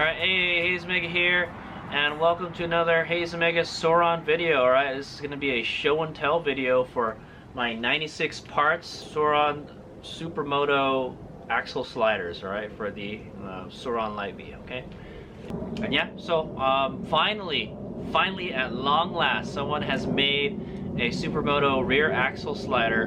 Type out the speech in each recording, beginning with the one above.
Alright, hey, Hayes Mega here, and welcome to another Hayes Mega Sur Ron video. Alright, this is going to be a show and tell video for my 96 parts Sur Ron Supermoto axle sliders, alright, for the Sur Ron Light Bee, okay? And yeah, so finally at long last, someone has made a Supermoto rear axle slider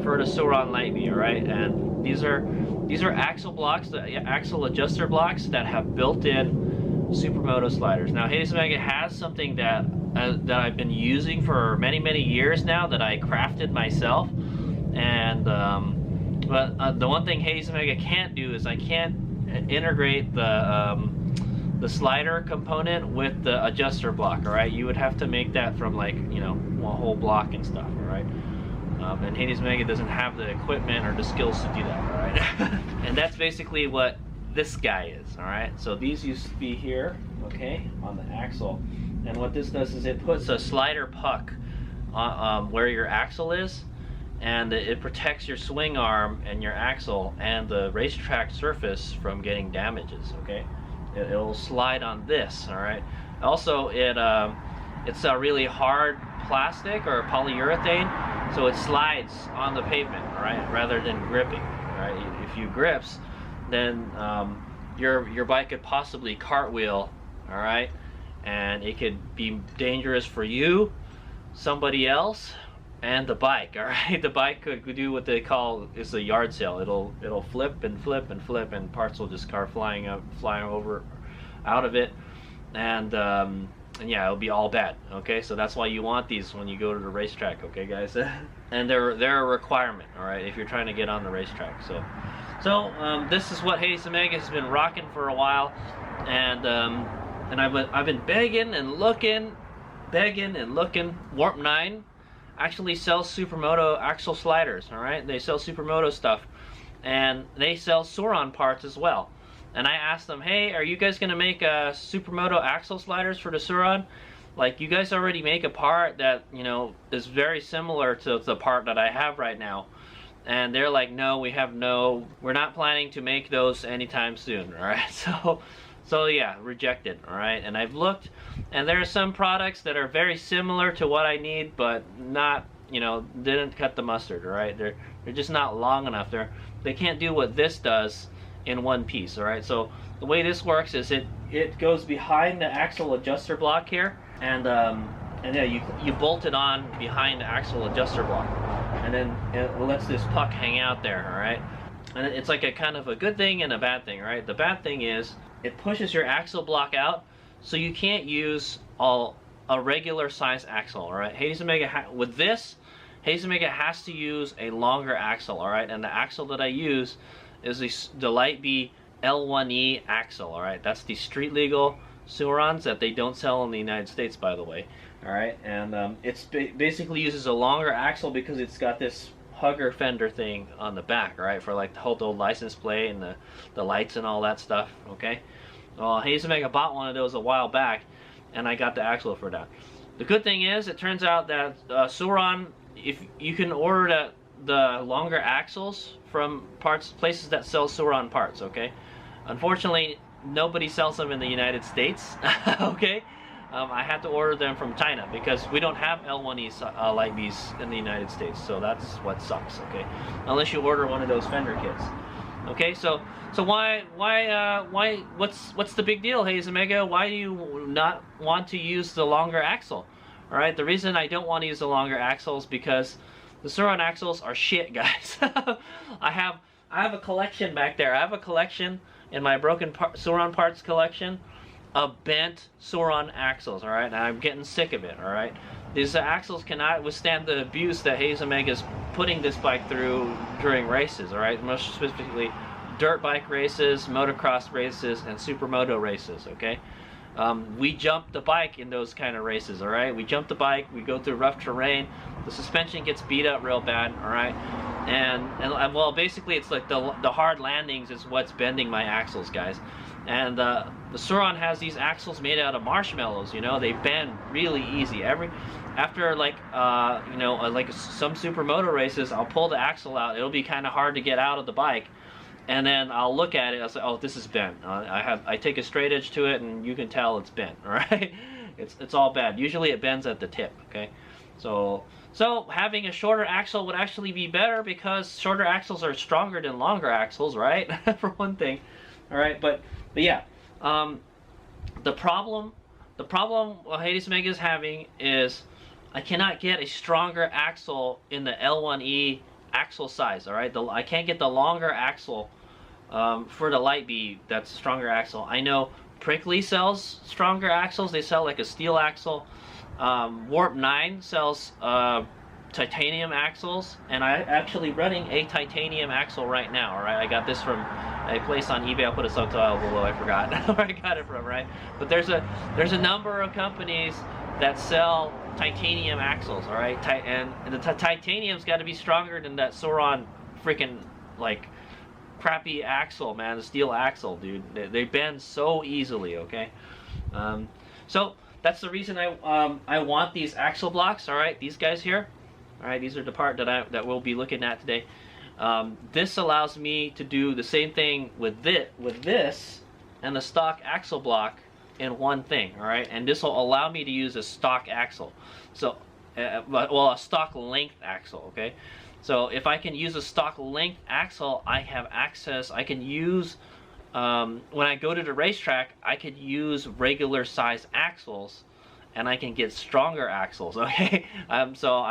for the Sur Ron Light Bee, alright? And these are axle blocks, the axle adjuster blocks that have built-in Supermoto sliders. Now, Hayes Mega has something that I've been using for many years now that I crafted myself, and but the one thing Hayes Mega can't do is I can't integrate the slider component with the adjuster block. All right, you would have to make that from, like, you know, a whole block and stuff. All right. And Hayes Mega doesn't have the equipment or the skills to do that, alright? And that's basically what this guy is, alright? So these used to be here, okay, on the axle. And what this does is it puts a slider puck where your axle is, and it protects your swing arm and your axle and the racetrack surface from getting damages, okay? It'll slide on this, alright? Also, it's a really hard plastic or polyurethane, so it slides on the pavement, all right, rather than gripping. All right, if you grips, then your bike could possibly cartwheel, all right, and it could be dangerous for you, somebody else, and the bike. All right, the bike could do what they call is a yard sale. It'll flip and flip and flip, and parts will just start flying over out of it, and yeah, it'll be all bad. Okay, so that's why you want these when you go to the racetrack, okay, guys? And they're a requirement, all right, if you're trying to get on the racetrack. So this is what Hayes Mega has been rocking for a while, and I've been begging and looking. Warp 9 actually sells Supermoto axle sliders, all right? They sell Supermoto stuff, and they sell Sur Ron parts as well. And I asked them, hey, are you guys gonna make Supermoto axle sliders for the Sur Ron? Like, you guys already make a part that, you know, is very similar to the part that I have right now. And they're like, no, we're not planning to make those anytime soon, all right? So yeah, rejected, all right? And I've looked, and there are some products that are very similar to what I need, but not, you know, didn't cut the mustard, all right? They're just not long enough. They can't do what this does in one piece, all right? So the way this works is it goes behind the axle adjuster block here, and yeah, you bolt it on behind the axle adjuster block, and then it lets this puck hang out there, all right? And it's like a kind of a good thing and a bad thing, right? The bad thing is it pushes your axle block out, so you can't use a regular size axle, all right? Hayes Mega with this, Hayes Mega has to use a longer axle, all right? And the axle that I use is the Light Bee L1E axle, all right? That's the street legal Sur Rons that they don't sell in the United States, by the way, all right? And it's basically uses a longer axle because it's got this hugger fender thing on the back, all right, for like to hold the old license plate and the lights and all that stuff, okay? Well, Hayes Mega bought one of those a while back, and I got the axle for that. The good thing is, it turns out that Sur Ron, if you can order the longer axles from places that sell Sur Ron parts, okay? Unfortunately, nobody sells them in the United States, okay? I had to order them from China because we don't have L1E Light Bees in the United States, so that's what sucks, okay? Unless you order one of those fender kits, okay? So why what's the big deal, Hayes Mega? Why do you not want to use the longer axle? All right, the reason I don't want to use the longer axle is because the Sur Ron axles are shit, guys. I have a collection back there. I have a collection in my broken Sur Ron parts collection of bent Sur Ron axles, all right? And I'm getting sick of it, all right? These axles cannot withstand the abuse that Hayes Mega is putting this bike through during races, all right? Most specifically, dirt bike races, motocross races, and supermoto races, okay? We jump the bike in those kind of races, all right? We jump the bike, we go through rough terrain, the suspension gets beat up real bad, all right? And well, basically, it's like the hard landings is what's bending my axles, guys. And the Sur Ron has these axles made out of marshmallows, you know? They bend really easy. After like, you know, like some supermoto races, I'll pull the axle out. It'll be kind of hard to get out of the bike. and then I'll look at it. I'll say, oh, this is bent. I take a straight edge to it, and you can tell it's bent. All right, it's all bad. Usually it bends at the tip. Okay, so having a shorter axle would actually be better because shorter axles are stronger than longer axles, right? For one thing. All right, but yeah, the problem Hades Omega is having is I cannot get a stronger axle in the L1E axle size. All right, I can't get the longer axle for the Light Bee. That's a stronger axle. I know Prickly sells stronger axles. They sell like a steel axle. Warp 9 sells titanium axles, and I'm actually running a titanium axle right now. All right, I got this from a place on eBay. I'll put a subtitle below. I forgot where I got it from. Right, but there's a number of companies that sell titanium axles. All right, and the titanium's got to be stronger than that Sur Ron freaking like crappy axle, man. The steel axle, dude. They bend so easily. Okay, so that's the reason I want these axle blocks. All right, these guys here. All right, these are the part that we'll be looking at today. This allows me to do the same thing with this and the stock axle block in one thing. All right, and this will allow me to use a stock axle. So, well, a stock length axle. Okay, so if I can use a stock length axle, I have access. I can use when I go to the racetrack, I could use regular size axles, and I can get stronger axles. Okay, so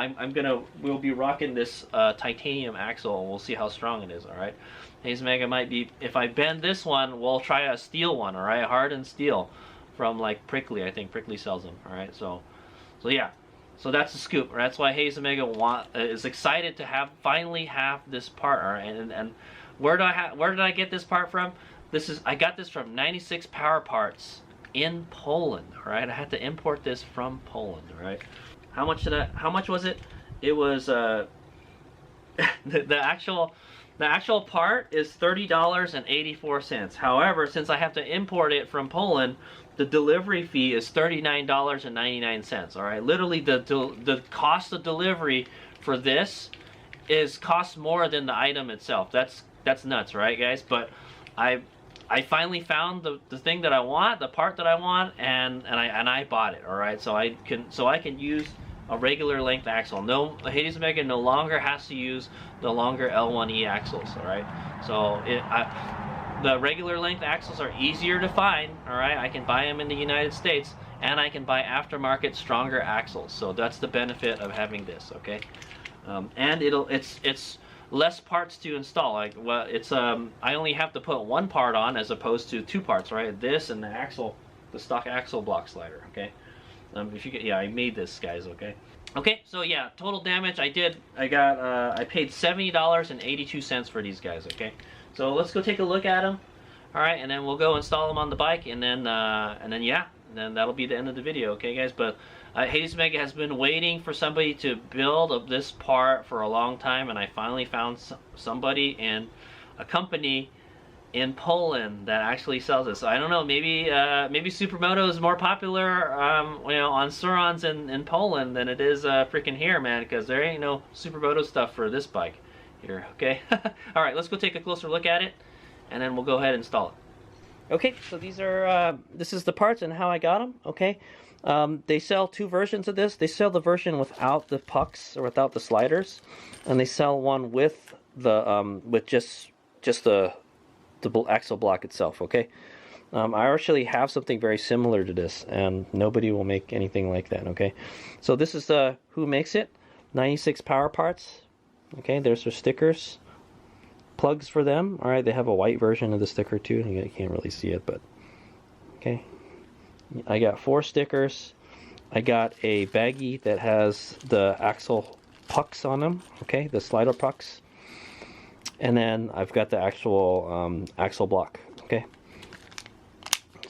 we'll be rocking this titanium axle, and we'll see how strong it is. All right, Hades Omega might be, if I bend this one, we'll try a steel one. All right, hardened steel from like Prickly. I think Prickly sells them. All right, so yeah, so that's the scoop. That's why Hades Omega is excited to finally have this part. All right, and where did I get this part from? I got this from 96 Power Parts in Poland. All right, I had to import this from Poland. All right, how much was it? It was the actual part is $30.84. However, since I have to import it from Poland, the delivery fee is $39.99. All right, literally the cost of delivery for this costs more than the item itself. That's nuts, right, guys? But I finally found the thing that I want, the part that I want, and I bought it. All right, so I can use a regular length axle. No, Hades Omega no longer has to use the longer L1E axles. All right, so the regular length axles are easier to find. All right, I can buy them in the United States, and I can buy aftermarket stronger axles. So that's the benefit of having this. Okay, and it's less parts to install. Like, well, I only have to put one part on as opposed to two parts, right? This and the axle, the stock axle block slider. Okay, I made this, guys. Okay, so yeah, total damage. I paid $70.82 for these guys. Okay, so let's go take a look at them. All right, and then we'll go install them on the bike, and then that'll be the end of the video. Okay, guys, but Hades Omega has been waiting for somebody to build this part for a long time, and I finally found somebody in a company in Poland that actually sells this. So I don't know, maybe Supermoto is more popular, on Sur Rons in Poland than it is freaking here, man, because there ain't no Supermoto stuff for this bike here. Okay, all right, let's go take a closer look at it, and then we'll go ahead and install it. Okay, so this is the parts and how I got them. Okay. They sell two versions of this. They sell the version without the pucks or without the sliders, and they sell one with the with just the axle block itself. Okay, I actually have something very similar to this, and nobody will make anything like that. Okay, so this is who makes it. 96 Power Parts. Okay, there's their stickers, plugs for them. All right, they have a white version of the sticker too. You can't really see it, but okay. I got 4 stickers. I got a baggie that has the axle pucks on them, okay, the slider pucks. And then I've got the actual axle block, okay.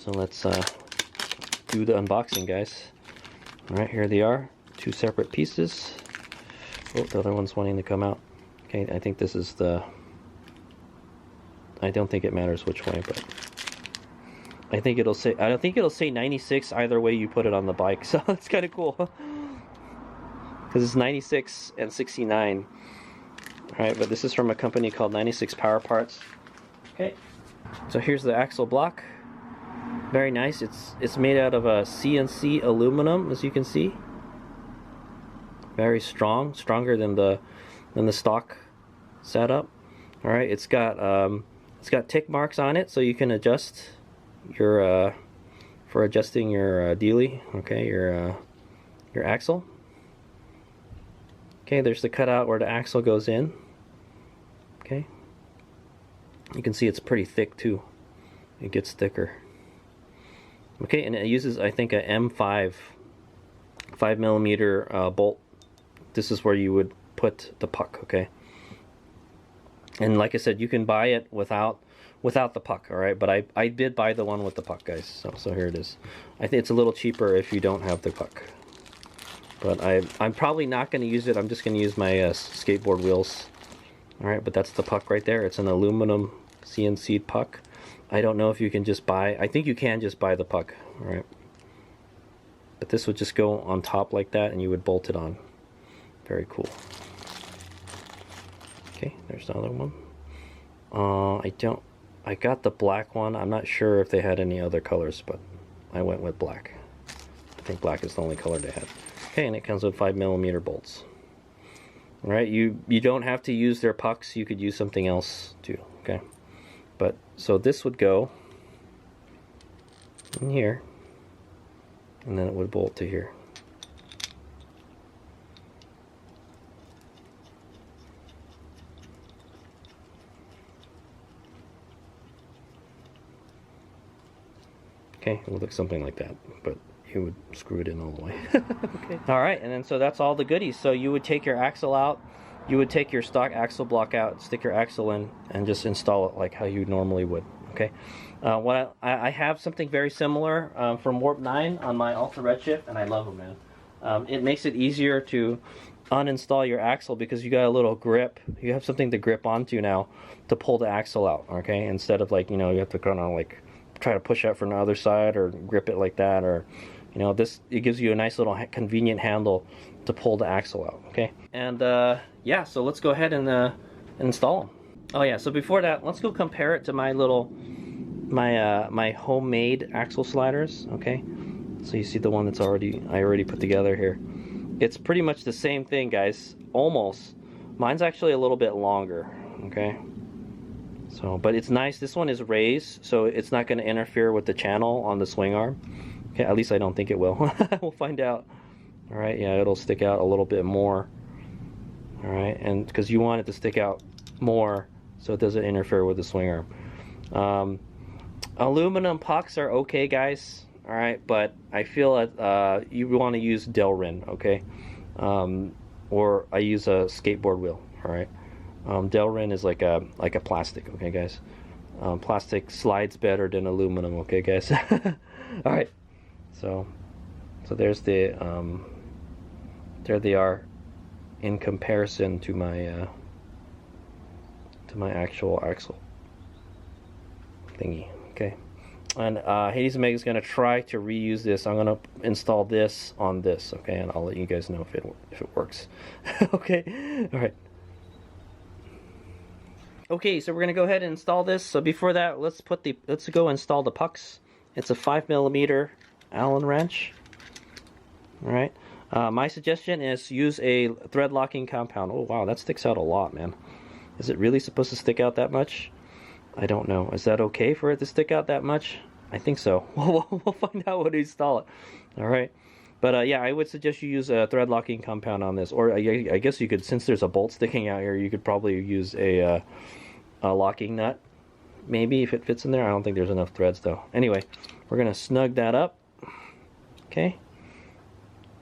So let's do the unboxing, guys. All right, here they are, 2 separate pieces. Oh, the other one's wanting to come out. Okay, I think this is I don't think it matters which way, but I think it'll say 96 either way you put it on the bike, so it's kind of cool. Because it's 96 and 69. Alright, but this is from a company called 96 Power Parts. Okay, so here's the axle block. Very nice. It's made out of a CNC aluminum, as you can see. Very strong, stronger than the stock setup. All right, it's got tick marks on it, so you can adjust your for adjusting your dealie. Okay, your axle. Okay, there's the cutout where the axle goes in. Okay, you can see it's pretty thick too. It gets thicker. Okay, and it uses, I think, a M5 5mm bolt. This is where you would put the puck. Okay, and like I said, you can buy it without the puck. All right, but I did buy the one with the puck, guys. So here it is. I think it's a little cheaper if you don't have the puck. But I'm probably not going to use it. I'm just going to use my skateboard wheels. All right, but that's the puck right there. It's an aluminum CNC puck. I don't know if you can just buy. I think you can just buy the puck. All right, but this would just go on top like that, and you would bolt it on. Very cool. Okay, there's the other one. I got the black one. I'm not sure if they had any other colors, but I went with black. I think black is the only color they had. Okay, and it comes with 5mm bolts. All right, you don't have to use their pucks. You could use something else too. Okay, but so this would go in here, and then it would bolt to here. Okay, it would look something like that, but you would screw it in all the way. Okay. All right, and then so that's all the goodies. So you would take your axle out, you would take your stock axle block out, stick your axle in, and just install it like how you normally would. Okay. I have something very similar from Warp 9 on my Ultra Redshift, and I love them, man. It makes it easier to uninstall your axle because you got a little grip. You have something to grip onto now to pull the axle out. Okay, instead of like, you know, you have to kind of like try to push out from the other side or grip it like that, or you know, it gives you a nice little convenient handle to pull the axle out. Okay, and yeah, so let's go ahead and install them. Oh yeah, so before that, let's go compare it to my homemade axle sliders. Okay, so you see the one that's I already put together here. It's pretty much the same thing, guys, almost. Mine's actually a little bit longer. Okay, so, but it's nice. This one is raised, so it's not going to interfere with the channel on the swing arm. Okay, at least I don't think it will. We'll find out. All right, yeah, it'll stick out a little bit more. All right, and because you want it to stick out more so it doesn't interfere with the swing arm. Aluminum pucks are okay, guys. All right, but I feel that you want to use Delrin, okay? Or I use a skateboard wheel. All right. Delrin is like a plastic, okay, guys. Plastic slides better than aluminum, okay, guys. All right, so there's the there they are in comparison to my actual axle thingy, okay. And Hades Omega is going to try to reuse this. I'm going to install this on this, okay, and I'll let you guys know if it works. Okay, all right. Okay, so we're gonna go ahead and install this. So before that, let's go install the pucks. It's a 5mm Allen wrench. All right. My suggestion is use a thread locking compound. Oh wow, that sticks out a lot, man. Is it really supposed to stick out that much? I don't know. Is that okay for it to stick out that much? I think so. We'll find out when we install it. All right. But yeah, I would suggest you use a thread locking compound on this, or I guess you could, since there's a bolt sticking out here, you could probably use a locking nut, maybe, if it fits in there. I don't think there's enough threads though. Anyway, we're gonna snug that up. Okay,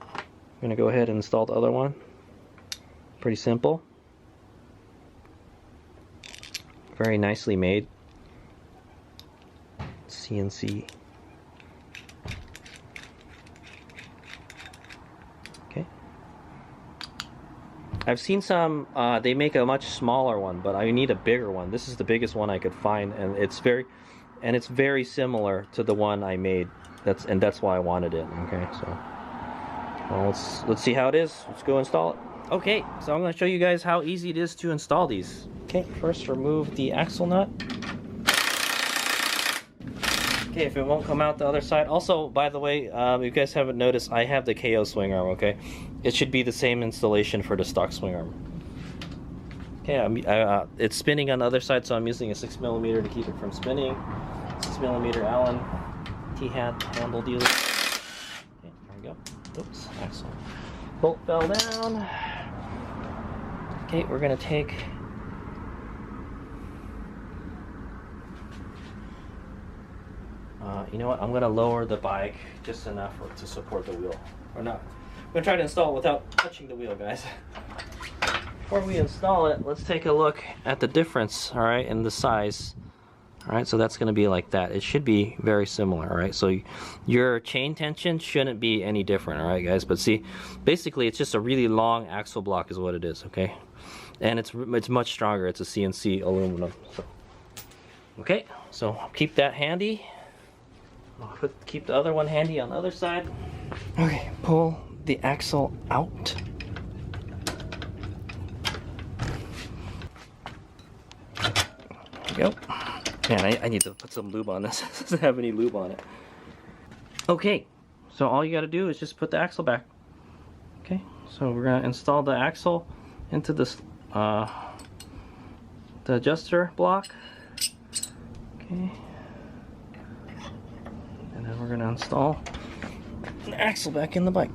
I'm gonna go ahead and install the other one. Pretty simple, very nicely made, CNC. Okay, I've seen some, they make a much smaller one, but I need a bigger one. This is the biggest one I could find, and it's very similar to the one I made. That's why I wanted it. Okay, so well, let's see how it is. Let's go install it. Okay, so I'm going to show you guys how easy it is to install these. Okay, first remove the axle nut. Okay, if it won't come out the other side. Also, by the way, if you guys haven't noticed, I have the KO swing arm, okay? It should be the same installation for the stock swing arm. Okay, it's spinning on the other side, so I'm using a 6mm to keep it from spinning. 6mm Allen handle dealer. Okay, there we go. Oops, axle. Bolt fell down. Okay, we're gonna take you know what? I'm gonna lower the bike just enough to support the wheel. Or not. I'm gonna try to install it without touching the wheel, guys. Before we install it, let's take a look at the difference, all right, in the size. All right, so that's gonna be like that. It should be very similar, all right? So your chain tension shouldn't be any different, all right, guys? But see, basically it's just a really long axle block is what it is, okay? And it's much stronger. It's a CNC aluminum. So. Okay, so keep that handy. I'll keep the other one handy on the other side. Okay, pull the axle out. There we go. Man, I need to put some lube on this. It doesn't have any lube on it. Okay, so all you gotta do is just put the axle back. Okay, so we're gonna install the axle into this the adjuster block. Okay. And then we're going to install the axle back in the bike.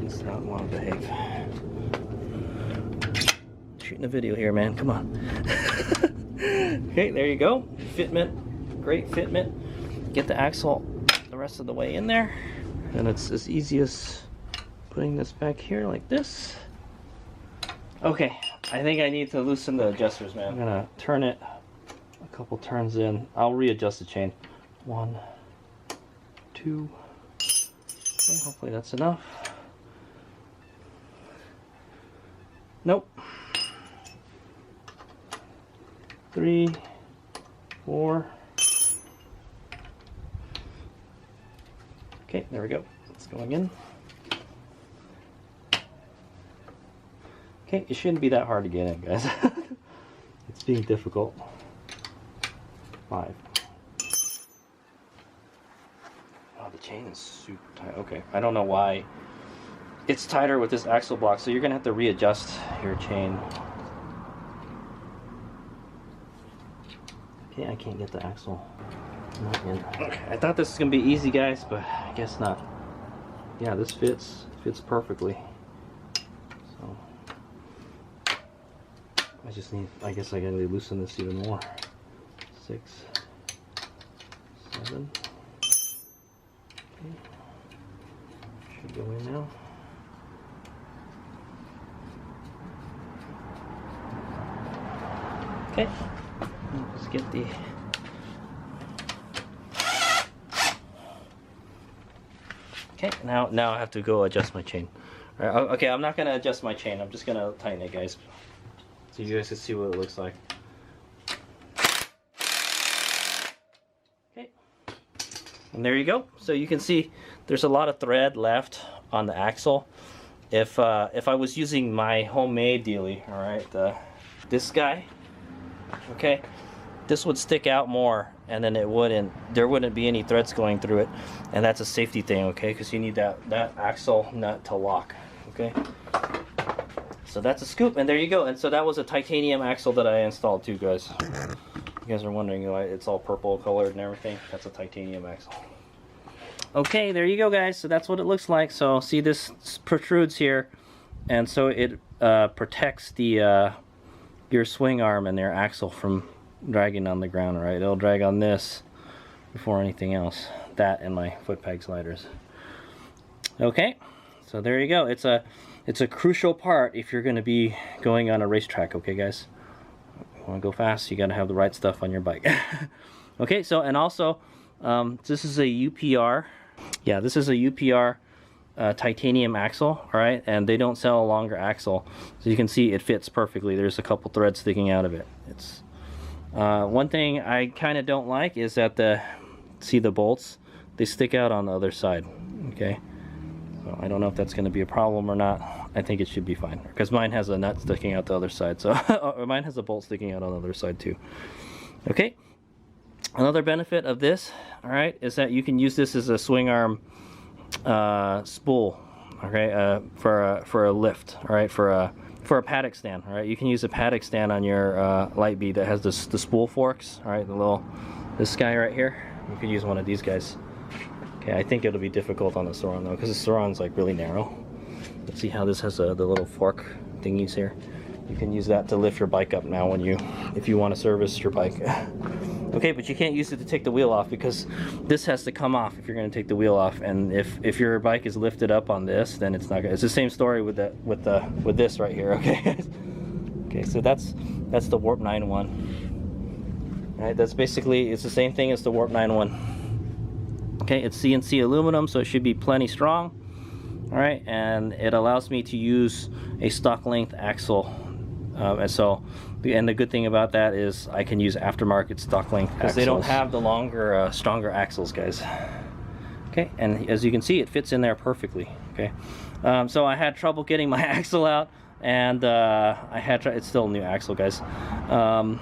It's not want to behave. Shooting a video here, man. Come on. Okay, there you go. Fitment. Great fitment. Get the axle the rest of the way in there. And it's as easy as putting this back here like this. Okay, I think I need to loosen the adjusters, man. I'm gonna turn it a couple turns in. I'll readjust the chain. 1, 2. Okay, hopefully that's enough. Nope. 3, 4. Okay, there we go. It's going in. Okay, it shouldn't be that hard to get in, guys. It's being difficult. 5. Oh, the chain is super tight. Okay, I don't know why it's tighter with this axle block, so you're gonna have to readjust your chain. Okay, I can't get the axle not in. Okay, I thought this was gonna be easy, guys, but I guess not. Yeah, this fits perfectly. So I guess I gotta loosen this even more. 6, 7. Okay. Should go in now. Okay. Let's get the okay. Now I have to go adjust my chain. All right, okay, I'm not gonna adjust my chain. I'm just gonna tighten it, guys, so you guys can see what it looks like. Okay, and there you go. So you can see there's a lot of thread left on the axle. If I was using my homemade dealie, all right, this guy, okay, this would stick out more, and then there wouldn't be any threads going through it, and that's a safety thing, okay, because you need that axle nut to lock. Okay, so that's a scoop, and there you go. And so that was a titanium axle that I installed too, guys. You guys are wondering why it's all purple colored and everything. That's a titanium axle. Okay, there you go, guys. So that's what it looks like. So see, this protrudes here, and so it protects the your swing arm and their axle from dragging on the ground. Right, it'll drag on this before anything else. That and my foot peg sliders. Okay, so there you go. It's a crucial part if you're going to be going on a racetrack. Okay, guys, you want to go fast, you got to have the right stuff on your bike. Okay, so and also this is a UPR. Yeah, this is a UPR titanium axle, all right, and they don't sell a longer axle, so you can see it fits perfectly. There's a couple threads sticking out of it. It's one thing I kind of don't like is that see the bolts, they stick out on the other side. Okay, So I don't know if that's going to be a problem or not. I think it should be fine, because mine has a nut sticking out the other side, so or mine has a bolt sticking out on the other side too. Okay, another benefit of this, all right, is that you can use this as a swing arm spool, okay, for a lift, all right, for a paddock stand, all right. You can use a paddock stand on your Light Bee that has the spool forks, all right, this guy right here. You could use one of these guys. Okay, I think it'll be difficult on the Sur Ron though, because the Sur Ron's like really narrow. Let's see how this has the little fork thingies here. You can use that to lift your bike up now if you want to service your bike. Okay, but you can't use it to take the wheel off, because this has to come off if you're going to take the wheel off. And if your bike is lifted up on this, then it's not gonna. It's the same story with this right here. Okay. Okay, so that's the Warp 9 one. All right, that's basically, it's the same thing as the Warp 9 one. Okay, it's CNC aluminum, so it should be plenty strong. All right, and it allows me to use a stock length axle. And the good thing about that is I can use aftermarket stock length because they don't have the longer, stronger axles, guys. Okay, and as you can see, it fits in there perfectly. Okay, so I had trouble getting my axle out, and it's still a new axle, guys. I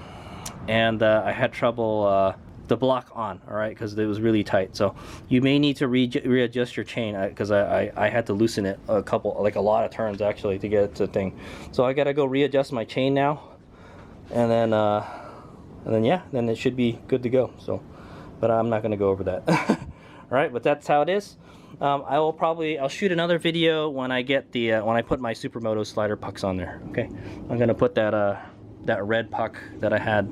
had trouble the block on, all right, because it was really tight. So you may need to readjust your chain, because I had to loosen it a lot of turns actually to get it to thing. So I gotta go readjust my chain now, and then yeah, then it should be good to go. So, but I'm not gonna go over that. All right, but that's how it is. I'll shoot another video when I get when I put my Supermoto slider pucks on there. Okay, I'm gonna put that red puck that I had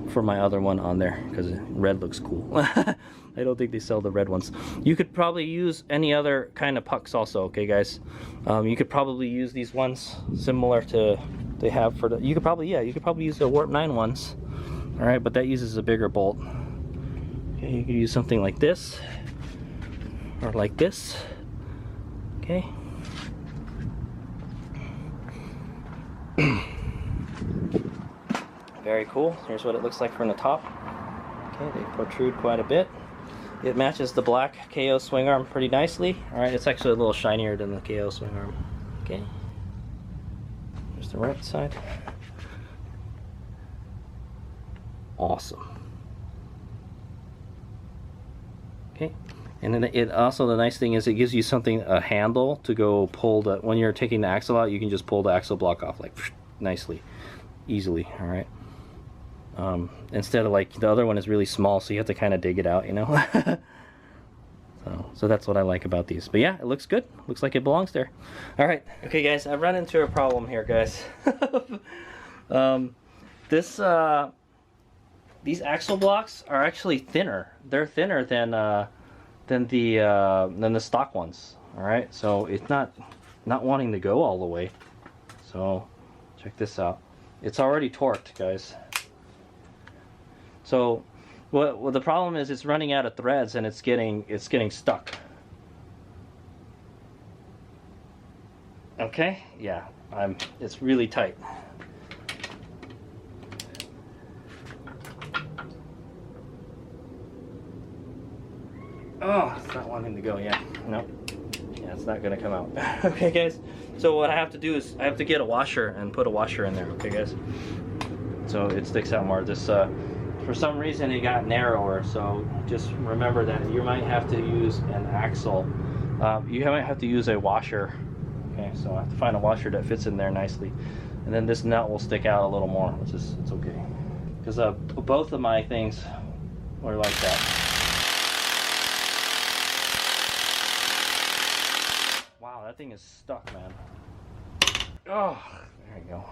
for my other one on there, because red looks cool. I don't think they sell the red ones. You could probably use any other kind of pucks also, okay guys. You could probably use these ones similar to they have for the, you could probably use the Warp 9 ones. All right, but that uses a bigger bolt. Okay, you could use something like this or like this. Okay. Very cool. Here's what it looks like from the top. Okay, they protrude quite a bit. It matches the black KO swing arm pretty nicely. All right, it's actually a little shinier than the KO swing arm. Okay. There's the right side. Awesome. Okay, and then it also, the nice thing is it gives you a handle to go pull when you're taking the axle out, you can just pull the axle block off like nicely, easily. All right. Instead of like the other one is really small, so you have to kind of dig it out, you know. So that's what I like about these. But yeah, it looks good. Looks like it belongs there. All right. Okay, guys, I've run into a problem here, guys. These axle blocks are actually thinner. They're thinner than the stock ones. All right. So it's not wanting to go all the way. So check this out. It's already torqued, guys. So what the problem is, it's running out of threads and it's getting stuck. Okay, yeah, it's really tight. Oh, it's not wanting to go yet. Nope. Yeah, it's not gonna come out. Okay, guys. So what I have to do is I have to get a washer and put a washer in there. Okay, guys. So it sticks out more. This for some reason it got narrower. So just remember that you might have to use an axle. You might have to use a washer. Okay, so I have to find a washer that fits in there nicely, and then this nut will stick out a little more, which is it's okay, because both of my things were like that. Wow, that thing is stuck, man. Oh, there you go.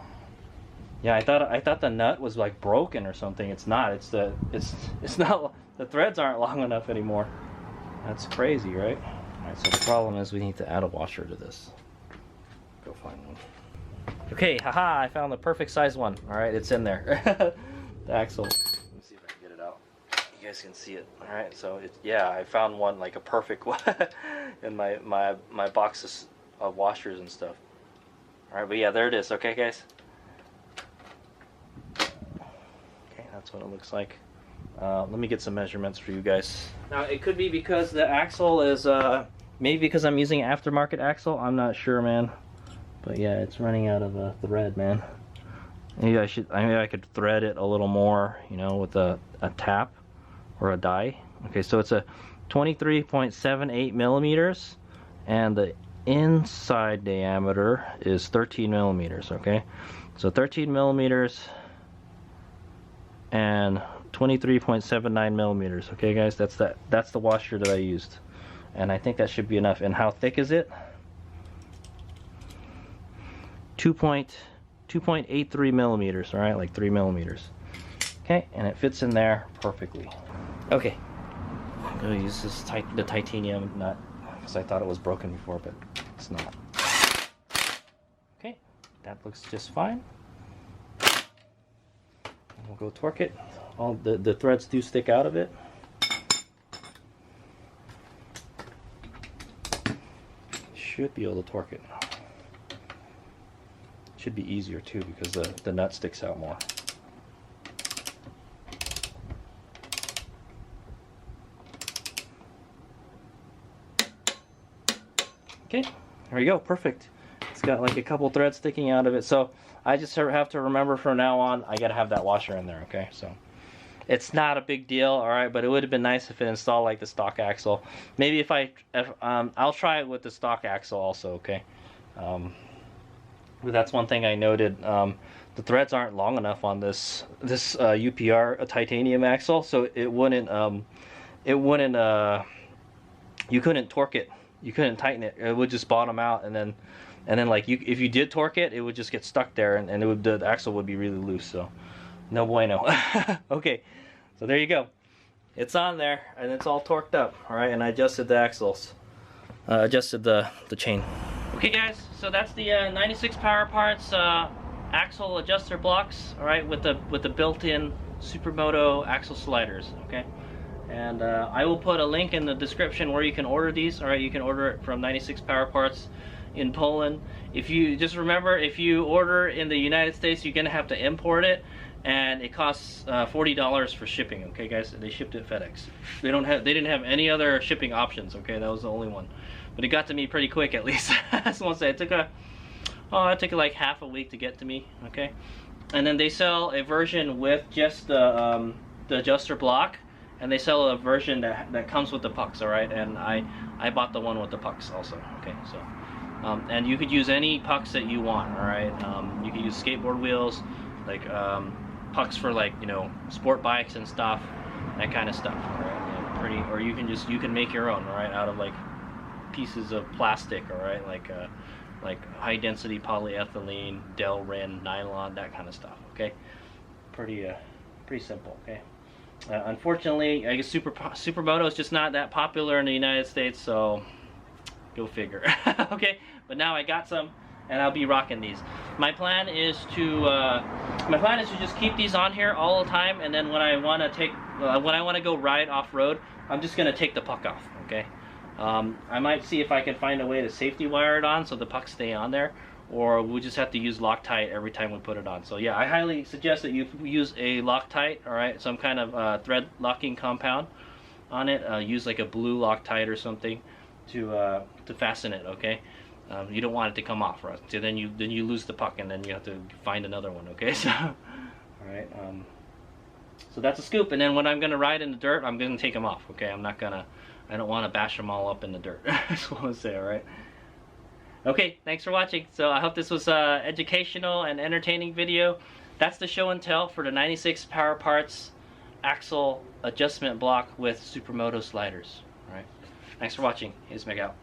Yeah, I thought the nut was like broken or something. It's not. It's not. The threads aren't long enough anymore. That's crazy, right? All right. So the problem is we need to add a washer to this. Go find one. Okay, haha! I found the perfect size one. All right, it's in there. The axle. Let me see if I can get it out. You guys can see it. All right. So yeah, I found one, like a perfect one in my boxes of washers and stuff. All right, but yeah, there it is. Okay, guys. That's what it looks like. Let me get some measurements for you guys. Now it could be because the axle is Maybe because I'm using aftermarket axle, I'm not sure, man. But yeah, it's running out of thread, man. Maybe I could thread it a little more, you know, with a tap or a die. Okay, so it's a 23.78 millimeters, and the inside diameter is 13 millimeters. Okay, so 13 millimeters and 23.79 millimeters. Okay, guys, that's the washer that I used, and I think that should be enough. And how thick is it? 2.83 millimeters. All right, like 3 millimeters. Okay, and it fits in there perfectly. Okay, I'm gonna use the titanium nut because I thought it was broken before, but it's not. Okay, that looks just fine. We'll go torque it. All the threads do stick out of it. Should be able to torque it. Should be easier too because the nut sticks out more. Okay, there we go, perfect. It's got like a couple threads sticking out of it, so I just have to remember from now on I gotta have that washer in there. Okay, so it's not a big deal, all right, but it would have been nice if it installed like the stock axle. Maybe if I'll try it with the stock axle also. Okay, but that's one thing I noted. The threads aren't long enough on this UPR titanium axle, so it wouldn't you couldn't torque it. You couldn't tighten it. It would just bottom out, and then like if you did torque it, it would just get stuck there, and the axle would be really loose. So no bueno. Okay, so there you go. It's on there, and it's all torqued up. All right, and I adjusted the axles, adjusted the chain. Okay, guys. So that's the 96 Power Parts axle adjuster blocks. All right, with the built-in Supermoto axle sliders. Okay. And I will put a link in the description where you can order these. All right, you can order it from 96 Power Parts in Poland. If you just remember, if you order in the United States, you're gonna have to import it, and it costs $40 for shipping. Okay, guys, they shipped it FedEx. They didn't have any other shipping options. Okay, that was the only one, but it got to me pretty quick at least. That's one say. It took like half a week to get to me. Okay, and then they sell a version with just the adjuster block. And they sell a version that comes with the pucks, all right? And I bought the one with the pucks also, okay? So, and you could use any pucks that you want, all right? You could use skateboard wheels, like pucks for like, you know, sport bikes and stuff, that kind of stuff, all right? Yeah, or you can make your own, all right? Out of like pieces of plastic, all right? Like high density polyethylene, Delrin, nylon, that kind of stuff, okay? Pretty simple, okay? Unfortunately, I guess Supermoto is just not that popular in the United States, so go figure. Okay, but now I got some, and I'll be rocking these. My plan is to just keep these on here all the time, and then when I want to go ride off road, I'm just gonna take the puck off. Okay, I might see if I can find a way to safety wire it on so the pucks stay on there, or we just have to use Loctite every time we put it on. So yeah, I highly suggest that you use a Loctite, all right, some kind of thread locking compound on it. Use like a blue Loctite or something to fasten it. Okay, you don't want it to come off, right? So then you lose the puck, and then you have to find another one. Okay, so all right, so that's a scoop. And then when I'm gonna ride in the dirt, I'm gonna take them off. Okay, I don't want to bash them all up in the dirt. That's what I want to say. All right. Okay, thanks for watching. So I hope this was an educational and entertaining video. That's the show and tell for the 96 Power Parts axle adjustment block with Supermoto sliders. All right, thanks for watching. Here's Meg out.